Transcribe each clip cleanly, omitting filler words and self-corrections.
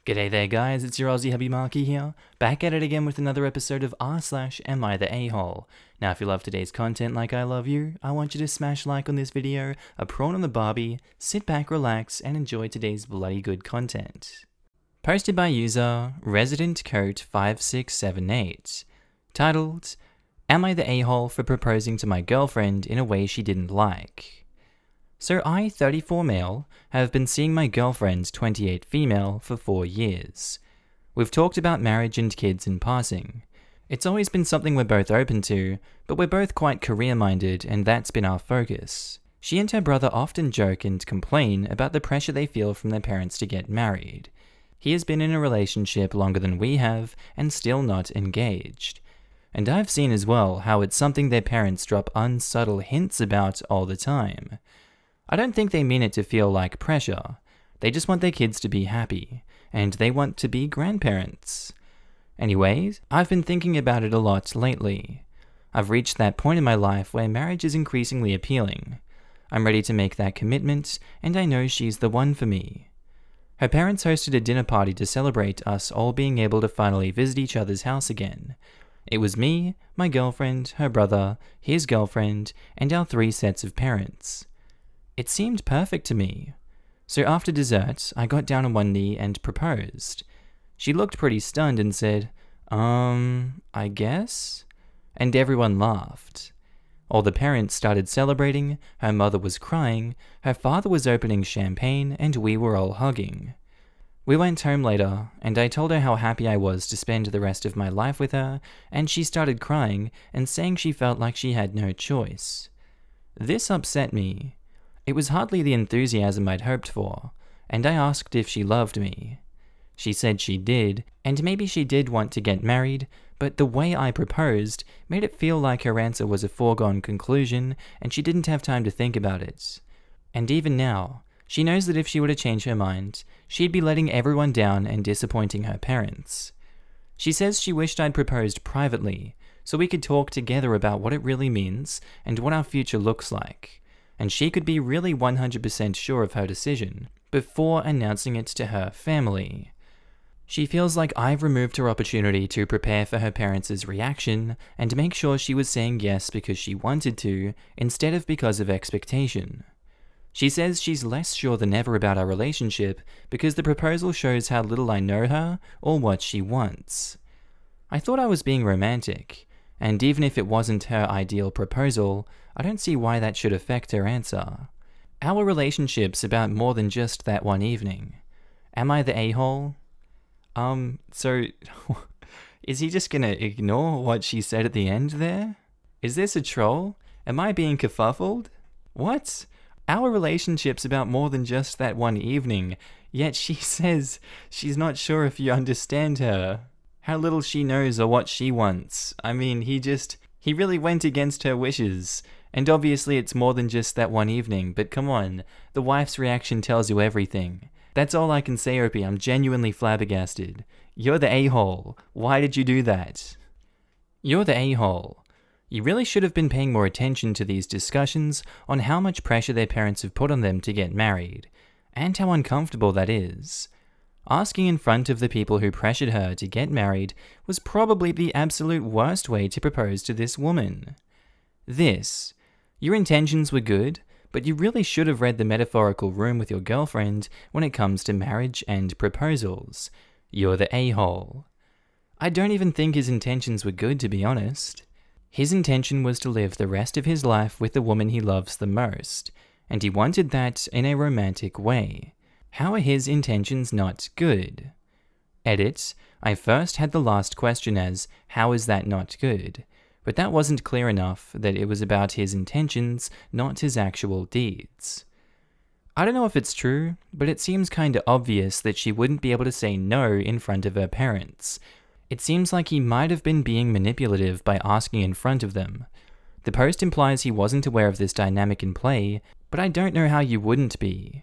G'day there guys, it's your Aussie hubby Markee here, back at it again with another episode of r/AmiTheA. Now if you love today's content like I love you, I want you to smash like on this video, a prawn on the barbie, sit back, relax, and enjoy today's bloody good content. Posted by user ResidentCoat5678, titled, Am I the a-hole for proposing to my girlfriend in a way she didn't like? So I, 34 male, have been seeing my girlfriend, 28 female, for 4 years. We've talked about marriage and kids in passing. It's always been something we're both open to, but we're both quite career-minded and that's been our focus. She and her brother often joke and complain about the pressure they feel from their parents to get married. He has been in a relationship longer than we have and still not engaged. And I've seen as well how it's something their parents drop unsubtle hints about all the time. I don't think they mean it to feel like pressure. They just want their kids to be happy, and they want to be grandparents. Anyways, I've been thinking about it a lot lately. I've reached that point in my life where marriage is increasingly appealing. I'm ready to make that commitment, and I know she's the one for me. Her parents hosted a dinner party to celebrate us all being able to finally visit each other's house again. It was me, my girlfriend, her brother, his girlfriend, and our 3 sets of parents. It seemed perfect to me. So after dessert, I got down on one knee and proposed. She looked pretty stunned and said, I guess? And everyone laughed. All the parents started celebrating, her mother was crying, her father was opening champagne, and we were all hugging. We went home later, and I told her how happy I was to spend the rest of my life with her, and she started crying and saying she felt like she had no choice. This upset me. It was hardly the enthusiasm I'd hoped for, and I asked if she loved me. She said she did, and maybe she did want to get married, but the way I proposed made it feel like her answer was a foregone conclusion and she didn't have time to think about it. And even now, she knows that if she were to change her mind, she'd be letting everyone down and disappointing her parents. She says she wished I'd proposed privately, so we could talk together about what it really means and what our future looks like. And she could be really 100% sure of her decision before announcing it to her family. She feels like I've removed her opportunity to prepare for her parents' reaction and make sure she was saying yes because she wanted to, instead of because of expectation. She says she's less sure than ever about our relationship because the proposal shows how little I know her or what she wants. I thought I was being romantic, and even if it wasn't her ideal proposal, I don't see why that should affect her answer. Our relationship's about more than just that one evening. Am I the a-hole? So, is he just gonna ignore what she said at the end there? Is this a troll? Am I being kerfuffled? What? Our relationship's about more than just that one evening, yet she says she's not sure if you understand her. How little she knows or what she wants. I mean, he really went against her wishes. And obviously it's more than just that one evening, but come on, the wife's reaction tells you everything. That's all I can say, Opie, I'm genuinely flabbergasted. You're the a-hole. Why did you do that? You're the a-hole. You really should have been paying more attention to these discussions on how much pressure their parents have put on them to get married, and how uncomfortable that is. Asking in front of the people who pressured her to get married was probably the absolute worst way to propose to this woman. Your intentions were good, but you really should have read the metaphorical room with your girlfriend when it comes to marriage and proposals. You're the a-hole. I don't even think his intentions were good, to be honest. His intention was to live the rest of his life with the woman he loves the most, and he wanted that in a romantic way. How are his intentions not good? Edit, I first had the last question as, how is that not good? But that wasn't clear enough that it was about his intentions, not his actual deeds. I don't know if it's true, but it seems kinda obvious that she wouldn't be able to say no in front of her parents. It seems like he might have been being manipulative by asking in front of them. The post implies he wasn't aware of this dynamic in play, but I don't know how you wouldn't be.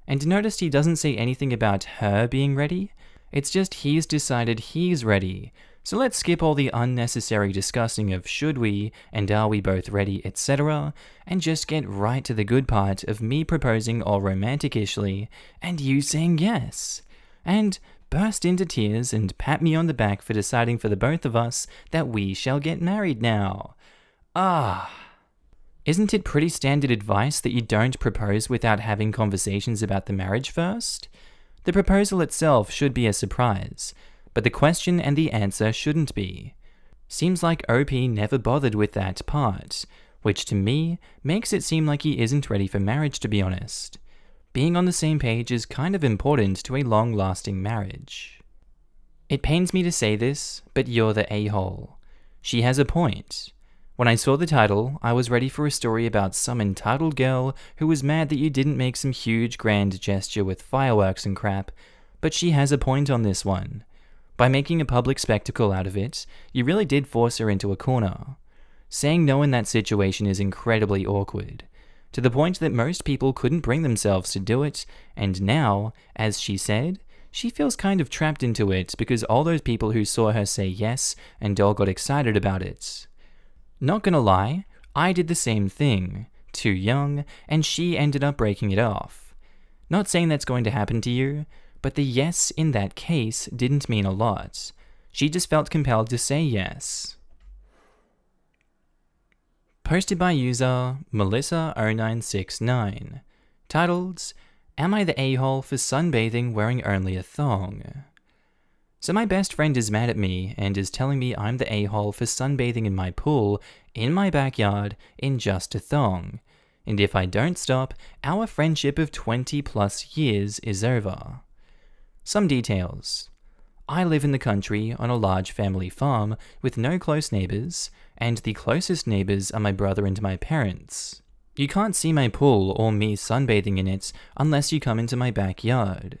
And notice he doesn't say anything about her being ready, it's just he's decided he's ready. So let's skip all the unnecessary discussing of should we and are we both ready, etc., and just get right to the good part of me proposing all romantic-ishly and you saying yes. And burst into tears and pat me on the back for deciding for the both of us that we shall get married now. Ah. Isn't it pretty standard advice that you don't propose without having conversations about the marriage first? The proposal itself should be a surprise, but the question and the answer shouldn't be. Seems like OP never bothered with that part, which to me makes it seem like he isn't ready for marriage, to be honest. Being on the same page is kind of important to a long-lasting marriage. It pains me to say this, but you're the a-hole. She has a point. When I saw the title, I was ready for a story about some entitled girl who was mad that you didn't make some huge grand gesture with fireworks and crap, but she has a point on this one. By making a public spectacle out of it, you really did force her into a corner. Saying no in that situation is incredibly awkward, to the point that most people couldn't bring themselves to do it, and now, as she said, she feels kind of trapped into it because all those people who saw her say yes and all got excited about it. Not gonna lie, I did the same thing, too young, and she ended up breaking it off. Not saying that's going to happen to you, but the yes in that case didn't mean a lot. She just felt compelled to say yes. Posted by user Melissa0969, titled, Am I the a-hole for sunbathing wearing only a thong? So my best friend is mad at me and is telling me I'm the a-hole for sunbathing in my pool, in my backyard, in just a thong. And if I don't stop, our friendship of 20 plus years is over. Some details. I live in the country on a large family farm with no close neighbors, and the closest neighbors are my brother and my parents. You can't see my pool or me sunbathing in it unless you come into my backyard.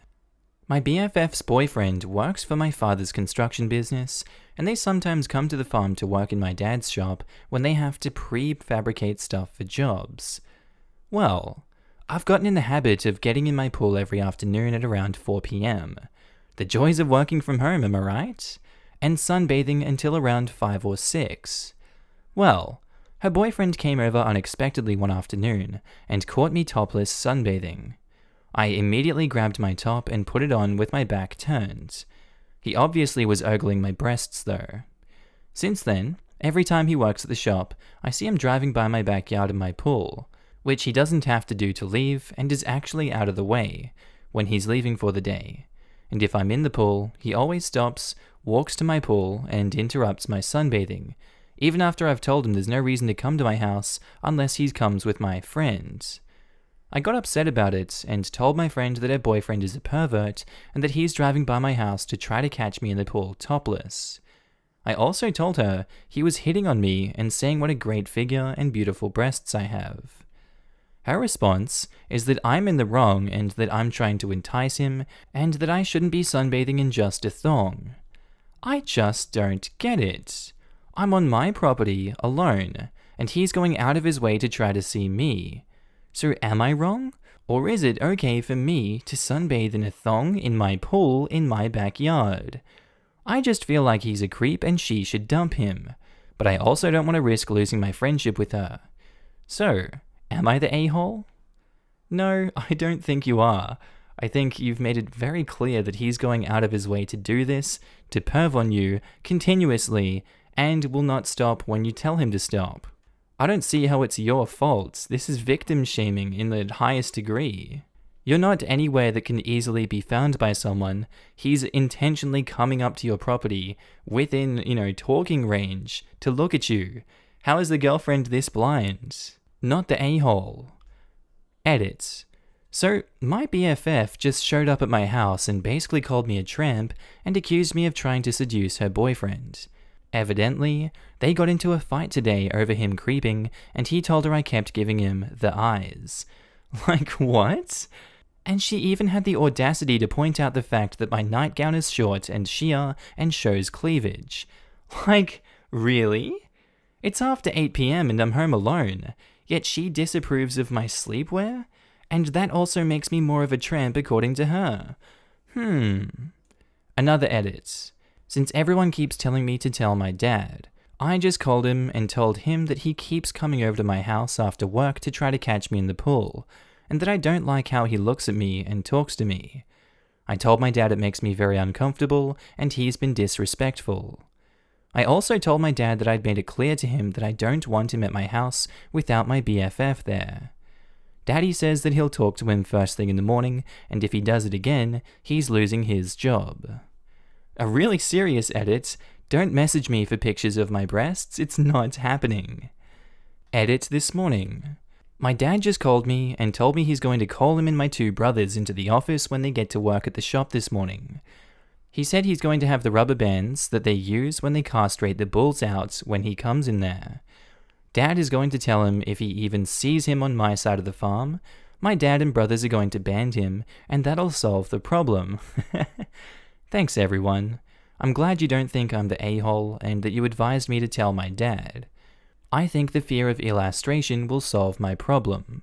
My BFF's boyfriend works for my father's construction business, and they sometimes come to the farm to work in my dad's shop when they have to pre-fabricate stuff for jobs. Well, I've gotten in the habit of getting in my pool every afternoon at around 4 p.m. The joys of working from home, am I right? And sunbathing until around 5 or 6. Well, her boyfriend came over unexpectedly one afternoon and caught me topless sunbathing. I immediately grabbed my top and put it on with my back turned. He obviously was ogling my breasts though. Since then, every time he works at the shop, I see him driving by my backyard and my pool, which he doesn't have to do to leave and is actually out of the way when he's leaving for the day. And if I'm in the pool, he always stops, walks to my pool, and interrupts my sunbathing, even after I've told him there's no reason to come to my house unless he comes with my friends. I got upset about it and told my friend that her boyfriend is a pervert and that he's driving by my house to try to catch me in the pool topless. I also told her he was hitting on me and saying what a great figure and beautiful breasts I have. Her response is that I'm in the wrong and that I'm trying to entice him and that I shouldn't be sunbathing in just a thong. I just don't get it. I'm on my property alone and he's going out of his way to try to see me. So am I wrong? Or is it okay for me to sunbathe in a thong in my pool in my backyard? I just feel like he's a creep and she should dump him, but I also don't want to risk losing my friendship with her. So, am I the a-hole? No, I don't think you are. I think you've made it very clear that he's going out of his way to do this, to perv on you, continuously, and will not stop when you tell him to stop. I don't see how it's your fault. This is victim shaming in the highest degree. You're not anywhere that can easily be found by someone. He's intentionally coming up to your property within, talking range to look at you. How is the girlfriend this blind? Not the a-hole. Edit. So, my BFF just showed up at my house and basically called me a tramp and accused me of trying to seduce her boyfriend. Evidently, they got into a fight today over him creeping, and he told her I kept giving him the eyes. Like, what? And she even had the audacity to point out the fact that my nightgown is short and sheer and shows cleavage. Like, really? It's after 8 p.m. and I'm home alone, yet she disapproves of my sleepwear? And that also makes me more of a tramp according to her. Another edit. Since everyone keeps telling me to tell my dad, I just called him and told him that he keeps coming over to my house after work to try to catch me in the pool, and that I don't like how he looks at me and talks to me. I told my dad it makes me very uncomfortable and he's been disrespectful. I also told my dad that I'd made it clear to him that I don't want him at my house without my BFF there. Daddy says that he'll talk to him first thing in the morning, and if he does it again, he's losing his job. A really serious edit: don't message me for pictures of my breasts, it's not happening. Edit this morning. My dad just called me and told me he's going to call him and my two brothers into the office when they get to work at the shop this morning. He said he's going to have the rubber bands that they use when they castrate the bulls out when he comes in there. Dad is going to tell him if he even sees him on my side of the farm, my dad and brothers are going to ban him, and that'll solve the problem. Thanks everyone. I'm glad you don't think I'm the a-hole and that you advised me to tell my dad. I think the fear of illustration will solve my problem.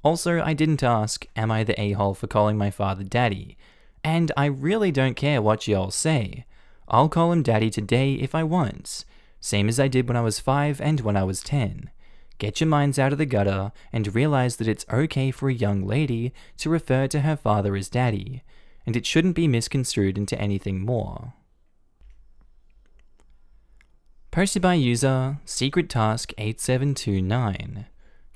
Also, I didn't ask, am I the a-hole for calling my father daddy? And I really don't care what y'all say. I'll call him daddy today if I want. Same as I did when I was 5 and when I was 10. Get your minds out of the gutter and realize that it's okay for a young lady to refer to her father as daddy, and it shouldn't be misconstrued into anything more. Posted by user Secret Task 8729.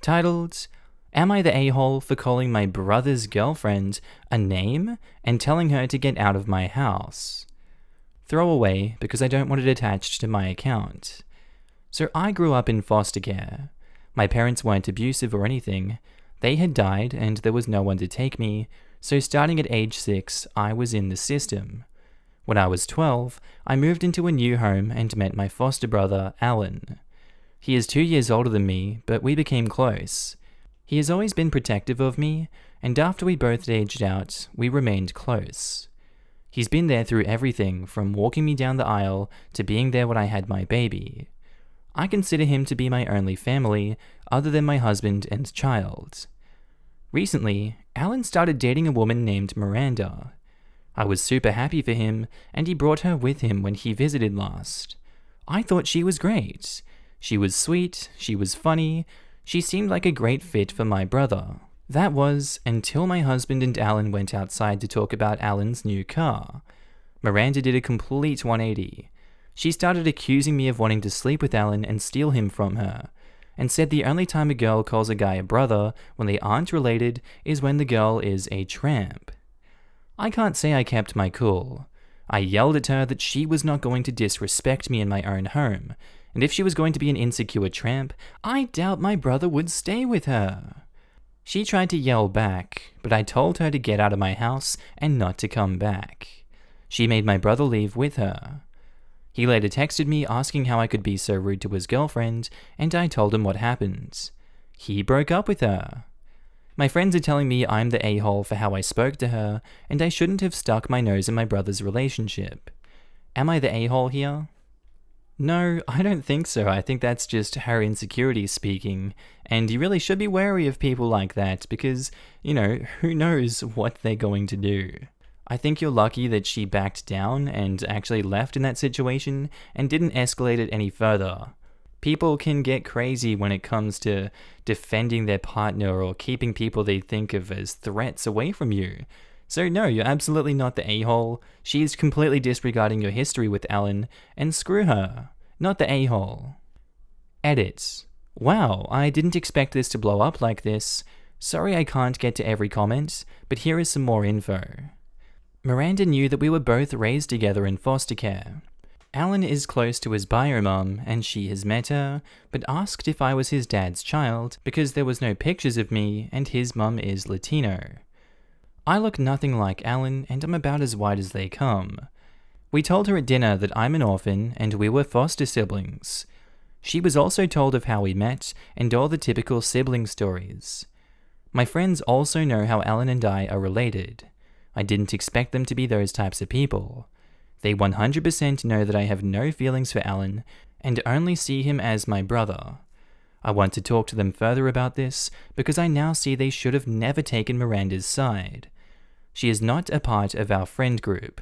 Titled, Am I the a-hole for calling my brother's girlfriend a name and telling her to get out of my house? Throw away because I don't want it attached to my account. So I grew up in foster care. My parents weren't abusive or anything. They had died and there was no one to take me, so starting at age 6, I was in the system. When I was 12, I moved into a new home and met my foster brother, Alan. He is 2 years older than me, but we became close. He has always been protective of me, and after we both aged out, we remained close. He's been there through everything, from walking me down the aisle to being there when I had my baby. I consider him to be my only family, other than my husband and child. Recently, Alan started dating a woman named Miranda. I was super happy for him, and he brought her with him when he visited last. I thought she was great. She was sweet, she was funny, she seemed like a great fit for my brother. That was until my husband and Alan went outside to talk about Alan's new car. Miranda did a complete 180. She started accusing me of wanting to sleep with Alan and steal him from her, and said the only time a girl calls a guy a brother when they aren't related is when the girl is a tramp. I can't say I kept my cool. I yelled at her that she was not going to disrespect me in my own home, and if she was going to be an insecure tramp, I doubt my brother would stay with her. She tried to yell back, but I told her to get out of my house and not to come back. She made my brother leave with her. He later texted me asking how I could be so rude to his girlfriend, and I told him what happened. He broke up with her. My friends are telling me I'm the a-hole for how I spoke to her, and I shouldn't have stuck my nose in my brother's relationship. Am I the a-hole here? No, I don't think so. I think that's just her insecurity speaking, and you really should be wary of people like that because, who knows what they're going to do. I think you're lucky that she backed down and actually left in that situation and didn't escalate it any further. People can get crazy when it comes to defending their partner or keeping people they think of as threats away from you. So no, you're absolutely not the a-hole. She's completely disregarding your history with Alan, and screw her. Not the a-hole. Edit. Wow, I didn't expect this to blow up like this. Sorry I can't get to every comment, but here is some more info. Miranda knew that we were both raised together in foster care. Alan is close to his bio mum, and she has met her, but asked if I was his dad's child because there was no pictures of me and his mum is Latino. I look nothing like Alan, and I'm about as white as they come. We told her at dinner that I'm an orphan and we were foster siblings. She was also told of how we met and all the typical sibling stories. My friends also know how Alan and I are related. I didn't expect them to be those types of people. They 100% know that I have no feelings for Alan and only see him as my brother. I want to talk to them further about this because I now see they should have never taken Miranda's side. She is not a part of our friend group.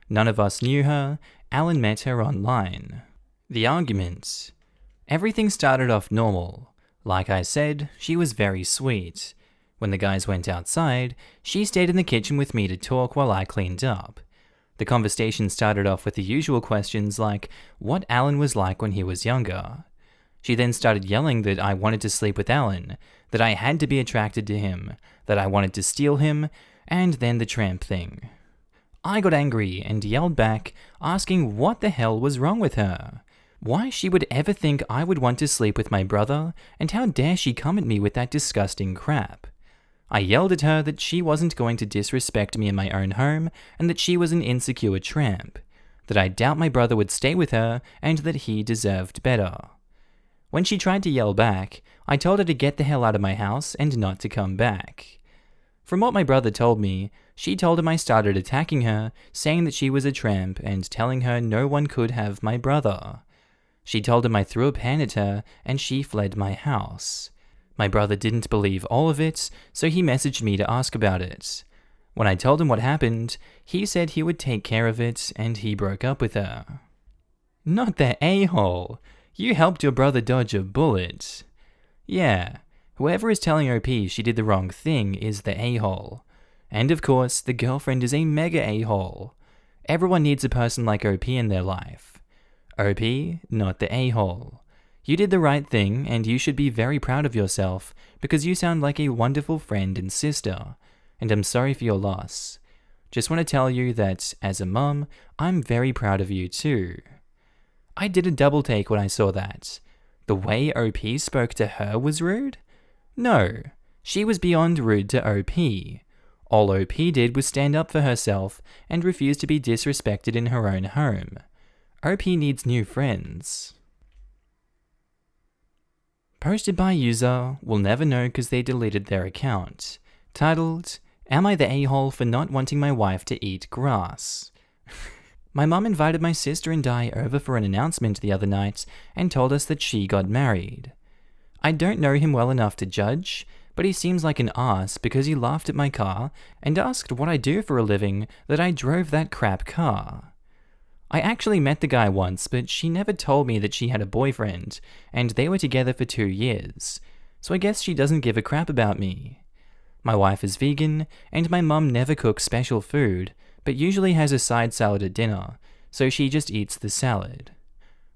None of us knew her. Alan met her online. The argument. Everything started off normal. Like I said, she was very sweet. When the guys went outside, she stayed in the kitchen with me to talk while I cleaned up. The conversation started off with the usual questions like what Alan was like when he was younger. She then started yelling that I wanted to sleep with Alan, that I had to be attracted to him, that I wanted to steal him, and then the tramp thing. I got angry and yelled back, asking what the hell was wrong with her. Why she would ever think I would want to sleep with my brother, and how dare she come at me with that disgusting crap. I yelled at her that she wasn't going to disrespect me in my own home, and that she was an insecure tramp, that I doubt my brother would stay with her, and that he deserved better. When she tried to yell back, I told her to get the hell out of my house and not to come back. From what my brother told me, she told him I started attacking her, saying that she was a tramp and telling her no one could have my brother. She told him I threw a pan at her and she fled my house. My brother didn't believe all of it, so he messaged me to ask about it. When I told him what happened, he said he would take care of it and he broke up with her. Not the a-hole. You helped your brother dodge a bullet. Yeah, whoever is telling OP she did the wrong thing is the a-hole. And of course, the girlfriend is a mega a-hole. Everyone needs a person like OP in their life. OP, not the a-hole. You did the right thing, and you should be very proud of yourself, because you sound like a wonderful friend and sister, and I'm sorry for your loss. Just want to tell you that, as a mum, I'm very proud of you too. I did a double take when I saw that. The way OP spoke to her was rude? No, she was beyond rude to OP. All OP did was stand up for herself and refuse to be disrespected in her own home. OP needs new friends. Posted by user, will never know because they deleted their account. Titled, Am I the a-hole for not wanting my wife to eat grass? My mum invited my sister and I over for an announcement the other night and told us that she got married. I don't know him well enough to judge, but he seems like an ass because he laughed at my car and asked what I do for a living that I drove that crap car. I actually met the guy once, but she never told me that she had a boyfriend, and they were together for 2 years, so I guess she doesn't give a crap about me. My wife is vegan, and my mum never cooks special food, but usually has a side salad at dinner, so she just eats the salad.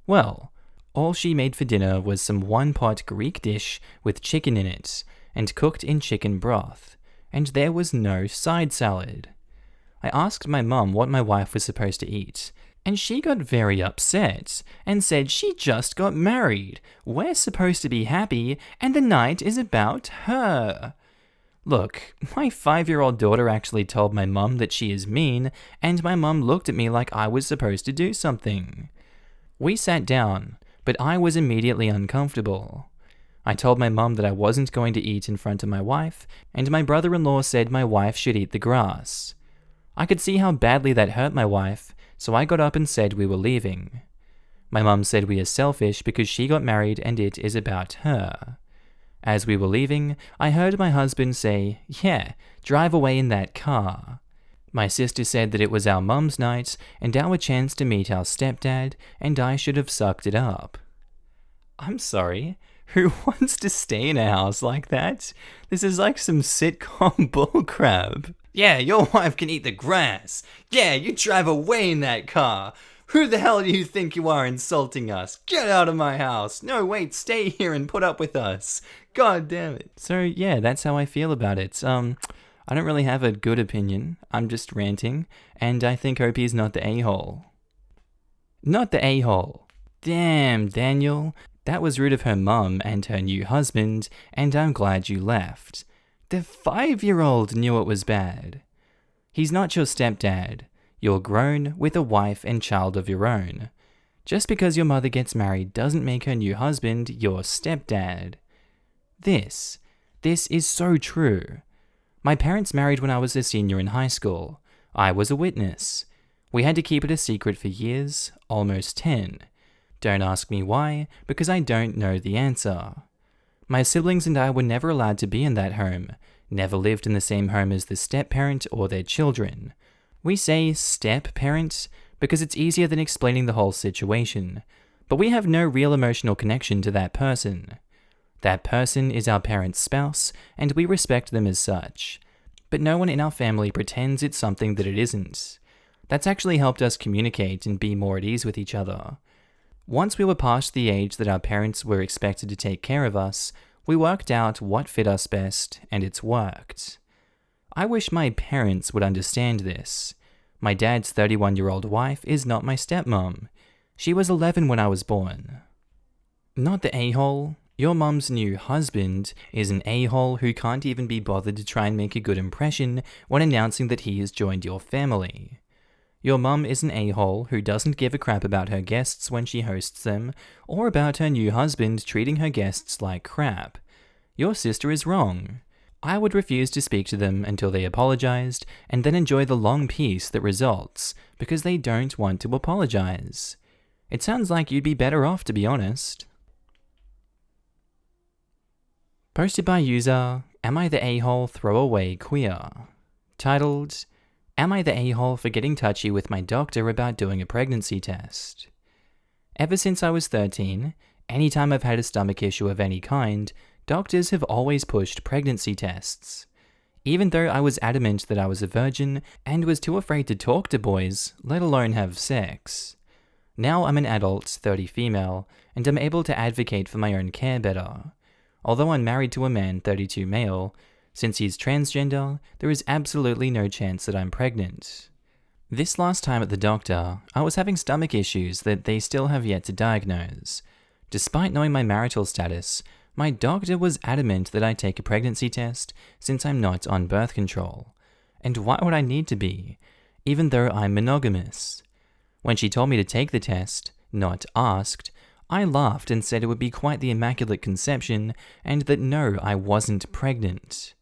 Well, all she made for dinner was some one-pot Greek dish with chicken in it, and cooked in chicken broth, and there was no side salad. I asked my mum what my wife was supposed to eat, and she got very upset and said she just got married. We're supposed to be happy, and the night is about her. Look, my 5-year-old daughter actually told my mum that she is mean, and my mum looked at me like I was supposed to do something. We sat down, but I was immediately uncomfortable. I told my mum that I wasn't going to eat in front of my wife, and my brother-in-law said my wife should eat the grass. I could see how badly that hurt my wife, so I got up and said we were leaving. My mum said we are selfish because she got married and it is about her. As we were leaving, I heard my husband say, "Yeah, drive away in that car." My sister said that it was our mum's night and our chance to meet our stepdad, and I should have sucked it up. I'm sorry, who wants to stay in a house like that? This is like some sitcom bullcrap. Yeah, your wife can eat the grass. Yeah, you drive away in that car. Who the hell do you think you are insulting us? Get out of my house. No, wait, stay here and put up with us. God damn it. So yeah, that's how I feel about it. I don't really have a good opinion. I'm just ranting, and I think OP is not the a-hole. Not the a-hole. Damn, Daniel. That was rude of her mum and her new husband, and I'm glad you left. The 5-year-old knew it was bad. He's not your stepdad. You're grown with a wife and child of your own. Just because your mother gets married doesn't make her new husband your stepdad. This is so true. My parents married when I was a senior in high school. I was a witness. We had to keep it a secret for years, almost 10. Don't ask me why, because I don't know the answer. My siblings and I were never allowed to be in that home, never lived in the same home as the step-parent or their children. We say step-parent because it's easier than explaining the whole situation, but we have no real emotional connection to that person. That person is our parent's spouse, and we respect them as such. But no one in our family pretends it's something that it isn't. That's actually helped us communicate and be more at ease with each other. Once we were past the age that our parents were expected to take care of us, we worked out what fit us best, and it's worked. I wish my parents would understand this. My dad's 31-year-old wife is not my stepmom. She was 11 when I was born. Not the a-hole. Your mum's new husband is an a-hole who can't even be bothered to try and make a good impression when announcing that he has joined your family. Your mum is an a-hole who doesn't give a crap about her guests when she hosts them, or about her new husband treating her guests like crap. Your sister is wrong. I would refuse to speak to them until they apologized, and then enjoy the long peace that results, because they don't want to apologize. It sounds like you'd be better off, to be honest. Posted by user, Am I the A-hole throwaway queer? Titled, Am I the a-hole for getting touchy with my doctor about doing a pregnancy test? Ever since I was 13, anytime I've had a stomach issue of any kind, doctors have always pushed pregnancy tests. Even though I was adamant that I was a virgin and was too afraid to talk to boys, let alone have sex. Now I'm an adult, 30 female, and I'm able to advocate for my own care better. Although I'm married to a man, 32 male, since he's transgender, there is absolutely no chance that I'm pregnant. This last time at the doctor, I was having stomach issues that they still have yet to diagnose. Despite knowing my marital status, my doctor was adamant that I take a pregnancy test since I'm not on birth control. And why would I need to be, even though I'm monogamous? When she told me to take the test, not asked, I laughed and said it would be quite the immaculate conception and that no, I wasn't pregnant.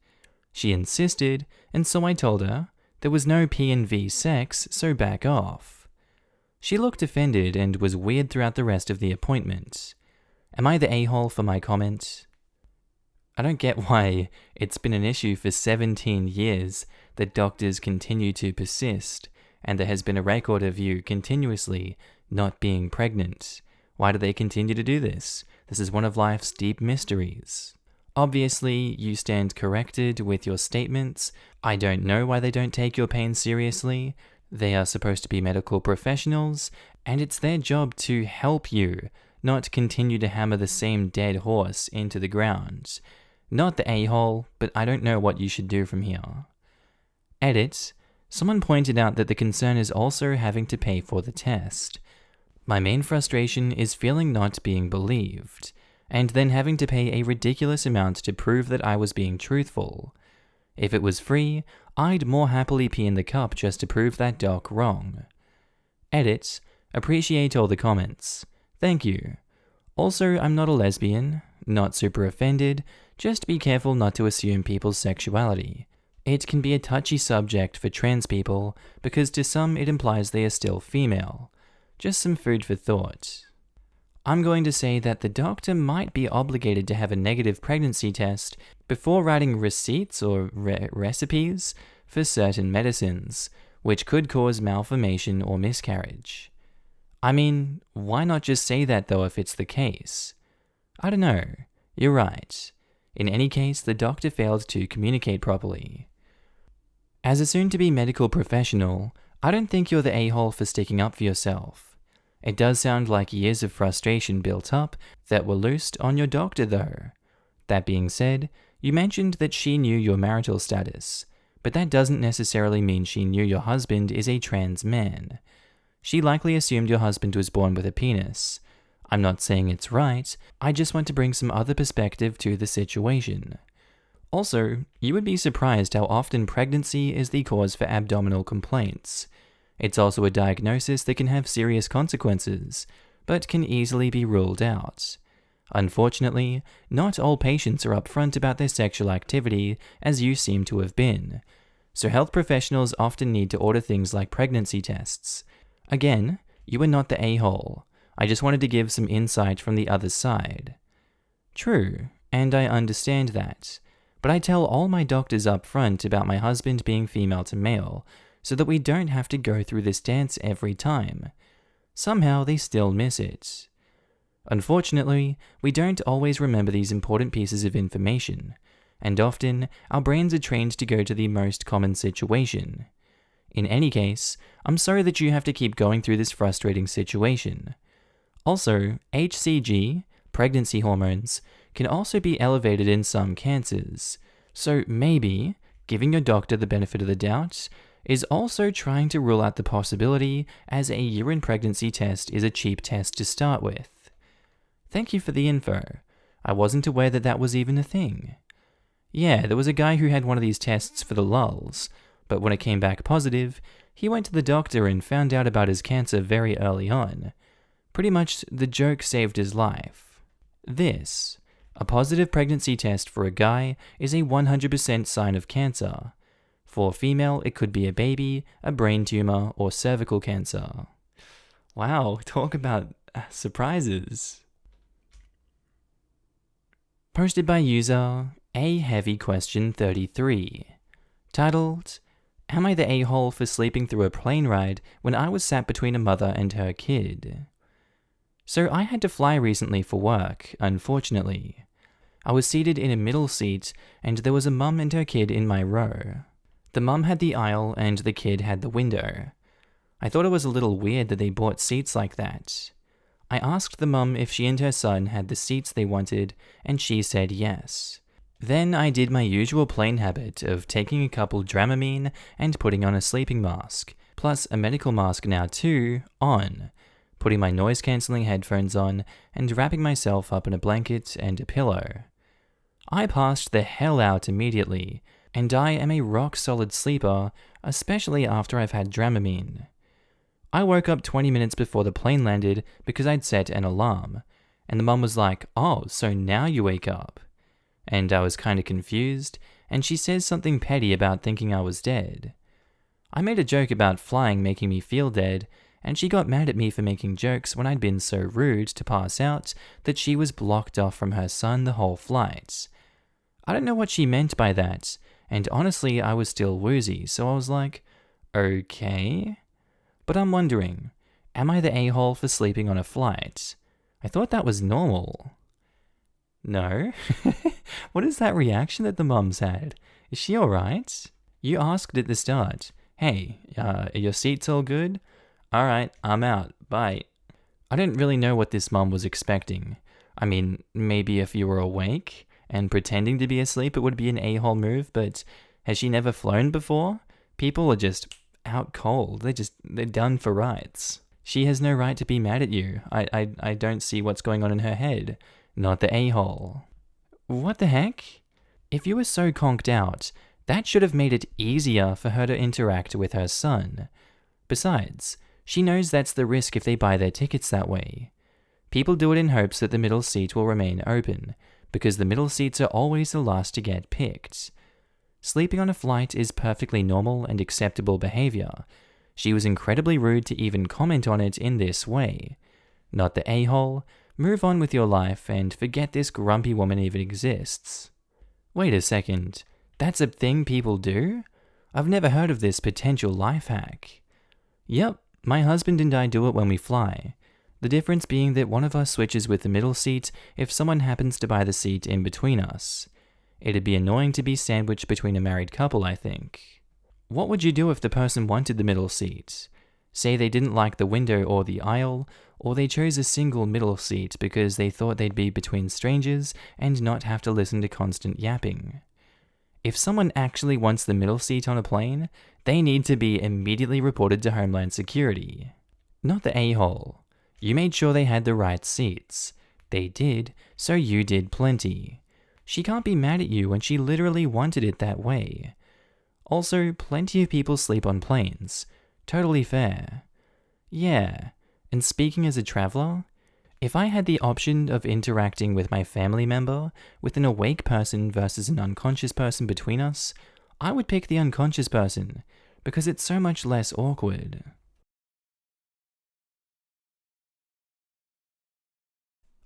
She insisted, and so I told her, there was no P&V sex, so back off. She looked offended and was weird throughout the rest of the appointment. Am I the a-hole for my comment? I don't get why it's been an issue for 17 years that doctors continue to persist, and there has been a record of you continuously not being pregnant. Why do they continue to do this? This is one of life's deep mysteries. Obviously, you stand corrected with your statements. I don't know why they don't take your pain seriously. They are supposed to be medical professionals, and it's their job to help you, not continue to hammer the same dead horse into the ground. Not the a-hole, but I don't know what you should do from here. Edit. Someone pointed out that the concern is also having to pay for the test. My main frustration is feeling not being believed, and then having to pay a ridiculous amount to prove that I was being truthful. If it was free, I'd more happily pee in the cup just to prove that doc wrong. Edit. Appreciate all the comments. Thank you. Also, I'm not a lesbian, not super offended, just be careful not to assume people's sexuality. It can be a touchy subject for trans people because to some it implies they are still female. Just some food for thought. I'm going to say that the doctor might be obligated to have a negative pregnancy test before writing receipts or recipes for certain medicines, which could cause malformation or miscarriage. I mean, why not just say that though if it's the case? I don't know. You're right. In any case, the doctor failed to communicate properly. As a soon-to-be medical professional, I don't think you're the a-hole for sticking up for yourself. It does sound like years of frustration built up that were loosed on your doctor though. That being said, you mentioned that she knew your marital status, but that doesn't necessarily mean she knew your husband is a trans man. She likely assumed your husband was born with a penis. I'm not saying it's right, I just want to bring some other perspective to the situation. Also, you would be surprised how often pregnancy is the cause for abdominal complaints. It's also a diagnosis that can have serious consequences, but can easily be ruled out. Unfortunately, not all patients are upfront about their sexual activity, as you seem to have been, so health professionals often need to order things like pregnancy tests. Again, you are not the a-hole. I just wanted to give some insight from the other side. True, and I understand that, but I tell all my doctors up front about my husband being female to male, so that we don't have to go through this dance every time. Somehow they still miss it. Unfortunately, we don't always remember these important pieces of information, and often our brains are trained to go to the most common situation. In any case, I'm sorry that you have to keep going through this frustrating situation. Also, HCG, pregnancy hormones, can also be elevated in some cancers, so maybe giving your doctor the benefit of the doubt is also trying to rule out the possibility, as a urine pregnancy test is a cheap test to start with. Thank you for the info. I wasn't aware that that was even a thing. Yeah, there was a guy who had one of these tests for the lulz, but when it came back positive, he went to the doctor and found out about his cancer very early on. Pretty much, the joke saved his life. This, a positive pregnancy test for a guy, is a 100% sign of cancer. For a female, it could be a baby, a brain tumor, or cervical cancer. Wow, talk about surprises. Posted by user AHeavyQuestion33. Titled, Am I the a-hole for sleeping through a plane ride when I was sat between a mother and her kid? So I had to fly recently for work, unfortunately. I was seated in a middle seat and there was a mum and her kid in my row. The mum had the aisle and the kid had the window. I thought it was a little weird that they bought seats like that. I asked the mum if she and her son had the seats they wanted, and she said yes. Then I did my usual plane habit of taking a couple Dramamine and putting on a sleeping mask, plus a medical mask now too, on, putting my noise-cancelling headphones on, and wrapping myself up in a blanket and a pillow. I passed the hell out immediately, and I am a rock-solid sleeper, especially after I've had Dramamine. I woke up 20 minutes before the plane landed because I'd set an alarm, and the mum was like, "Oh, so now you wake up." And I was kinda confused, and she says something petty about thinking I was dead. I made a joke about flying making me feel dead, and she got mad at me for making jokes when I'd been so rude to pass out that she was blocked off from her son the whole flight. I don't know what she meant by that, and honestly I was still woozy, so I was like, okay. But I'm wondering, am I the a-hole for sleeping on a flight? I thought that was normal. No? What is that reaction that the mum's had? Is she alright? You asked at the start, hey, are your seats all good? Alright, I'm out, bye. I don't really know what this mum was expecting. I mean, maybe if you were awake and pretending to be asleep it would be an a-hole move, but has she never flown before? People are just out cold. They're done for rights. She has no right to be mad at you. I don't see what's going on in her head. Not the a-hole. What the heck? If you were so conked out, that should have made it easier for her to interact with her son. Besides, she knows that's the risk if they buy their tickets that way. People do it in hopes that the middle seat will remain open, because the middle seats are always the last to get picked. Sleeping on a flight is perfectly normal and acceptable behavior. She was incredibly rude to even comment on it in this way. Not the a-hole. Move on with your life and forget this grumpy woman even exists. Wait a second. That's a thing people do? I've never heard of this potential life hack. Yep, my husband and I do it when we fly. The difference being that one of us switches with the middle seat if someone happens to buy the seat in between us. It'd be annoying to be sandwiched between a married couple, I think. What would you do if the person wanted the middle seat? Say they didn't like the window or the aisle, or they chose a single middle seat because they thought they'd be between strangers and not have to listen to constant yapping. If someone actually wants the middle seat on a plane, they need to be immediately reported to Homeland Security. Not the a-hole. You made sure they had the right seats. They did, so you did plenty. She can't be mad at you when she literally wanted it that way. Also, plenty of people sleep on planes. Totally fair. Yeah, and speaking as a traveler, if I had the option of interacting with my family member with an awake person versus an unconscious person between us, I would pick the unconscious person, because it's so much less awkward.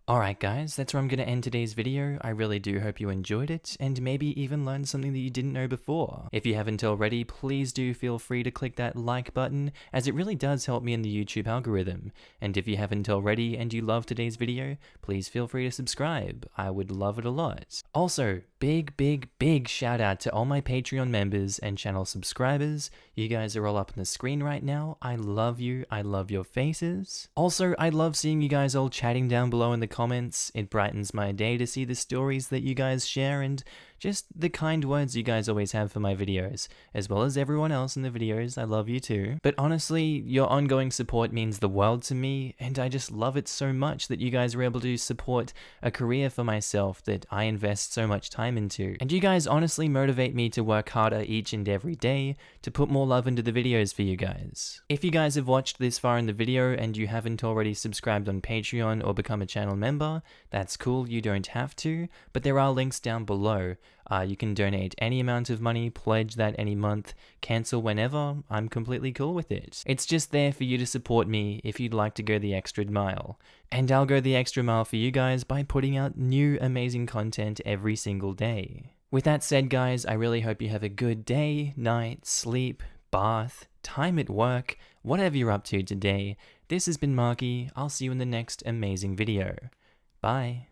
Alright guys, that's where I'm going to end today's video. I really do hope you enjoyed it, and maybe even learned something that you didn't know before. If you haven't already, please do feel free to click that like button, as it really does help me in the YouTube algorithm. And if you haven't already and you love today's video, please feel free to subscribe. I would love it a lot. Also, big shout out to all my Patreon members and channel subscribers. You guys are all up on the screen right now. I love you. I love your faces. Also, I love seeing you guys all chatting down below in the comments. It brightens my day to see the stories that you guys share and just the kind words you guys always have for my videos, as well as everyone else in the videos. I love you too. But honestly, your ongoing support means the world to me, and I just love it so much that you guys are able to support a career for myself that I invest so much time into. And you guys honestly motivate me to work harder each and every day to put more love into the videos for you guys. If you guys have watched this far in the video and you haven't already subscribed on Patreon or become a channel member, that's cool, you don't have to, but there are links down below. You can donate any amount of money, pledge that any month, cancel whenever. I'm completely cool with it. It's just there for you to support me if you'd like to go the extra mile. And I'll go the extra mile for you guys by putting out new amazing content every single day. With that said guys, I really hope you have a good day, night, sleep, bath, time at work, whatever you're up to today. This has been Markee. I'll see you in the next amazing video. Bye.